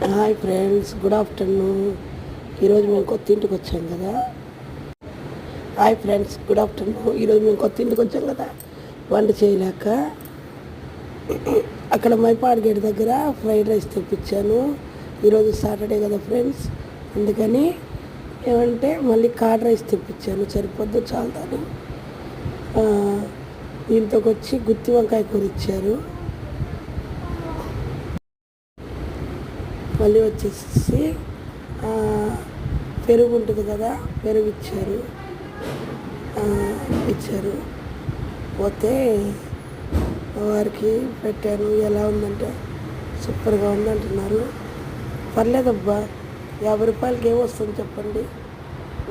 Hi friends, good afternoon. ఈరోజు మేము కొత్త ఇంటికి వచ్చాం కదా. Hi friends, good afternoon. ఈరోజు మేము కొత్త ఇంటికి వచ్చాం కదా, వంట చేయలేక అక్కడ మైపాడ్ గేట్ దగ్గర ఫ్రైడ్ రైస్ తెప్పించాను. ఈరోజు సాటర్డే కదా ఫ్రెండ్స్, అందుకని ఏమంటే మళ్ళీ కార్డ్ రైస్ తెప్పించాను. సరిపోద్దు చాలుదని దీంతో వచ్చి గుత్తి వంకాయ కూర ఇచ్చారు. మళ్ళీ వచ్చేసి పెరుగు ఉంటుంది కదా, పెరుగు ఇచ్చారు. పోతే వారికి పెట్టాను. ఎలా ఉందంటే సూపర్గా ఉందంటున్నారు. పర్లేదబ్బా, 50 రూపాయలకి ఏమొస్తుంది చెప్పండి,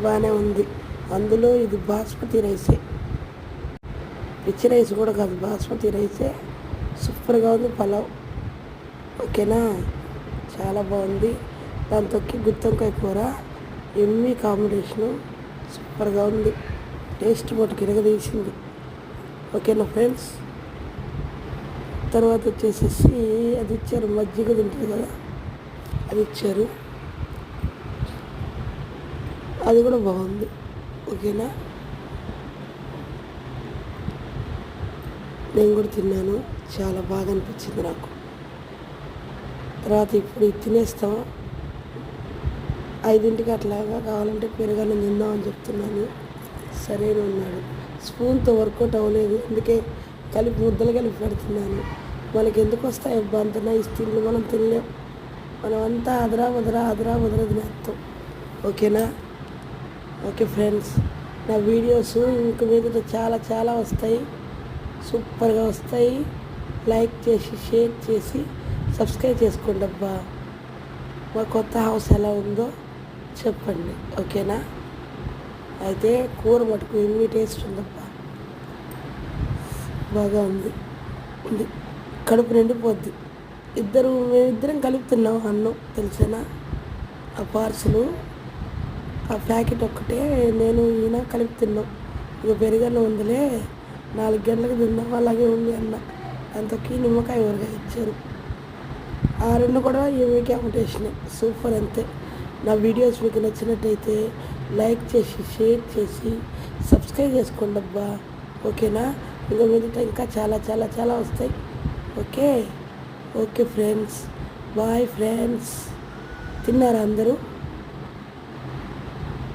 బాగానే ఉంది. అందులో ఇది బాస్మతి రైసే, పిచ్చి రైస్ కూడా కాదు, బాస్మతి రైసే. సూపర్గా ఉంది పలావ్. ఓకేనా, చాలా బాగుంది. దాంతో గుత్తొంకాయ కూర ఎమ్మి కాంబినేషను, సూపర్గా ఉంది. టేస్ట్ మటుకు ఇరగదీసింది. ఓకేనా ఫ్రెండ్స్. తర్వాత వచ్చేసేసి అది ఇచ్చారు, మజ్జిగ తింటుంది కదా, అది ఇచ్చారు. అది కూడా బాగుంది. ఓకేనా, నేను కూడా తిన్నాను, చాలా బాగా అనిపించింది నాకు. తర్వాత ఇప్పుడు తినేస్తాం. 5ంటికి అట్లాగా కావాలంటే పెరుగన్నం తిందామని చెప్తున్నాను. సరేనే ఉన్నాడు. స్పూన్తో వర్కౌట్ అవ్వలేదు, అందుకే ముద్దలు కలిపి పెడుతున్నాను. మనకి ఎందుకు వస్తాయి అబ్బా అంత నైస్ తిండ్లు, మనం తినలేం. మనం అంతా అదరా వదరా తినేస్తాం. ఓకేనా. ఓకే ఫ్రెండ్స్, నా వీడియోస్ ఇంక మీదట చాలా వస్తాయి, సూపర్గా వస్తాయి. లైక్ చేసి షేర్ చేసి సబ్స్క్రైబ్ చేసుకోండి అబ్బా. మా కొత్త హౌస్ ఎలా ఉందో చెప్పండి. ఓకేనా. అయితే కూర మటుకు ఎన్ని టేస్ట్ ఉందబ్బా, బాగా ఉంది. కడుపు నిండిపోద్ది. మేమిద్దరం కలుపుతున్నాం అన్నం, తెలిసేనా. ఆ పార్సలు, ఆ ప్యాకెట్ ఒక్కటే నేను ఈయన కలుపుతున్నాం. ఇక పెరుగన్నం ఉందిలే, 4 గంటలకు తిన్నాం, అలాగే ఉంది అన్న. దాంతోకి నిమ్మకాయ ఊరగాయ ఇచ్చారు. ఆ 2 కూడా ఏమీ కాంపిటీషన్, సూపర్ అంతే. నా వీడియోస్ మీకు నచ్చినట్టయితే లైక్ చేసి షేర్ చేసి సబ్స్క్రైబ్ చేసుకోండి అబ్బా. ఓకేనా. ఇంకా మీదట ఇంకా చాలా వస్తాయి. Okay friends, bye friends. తిన్నారా అందరూ?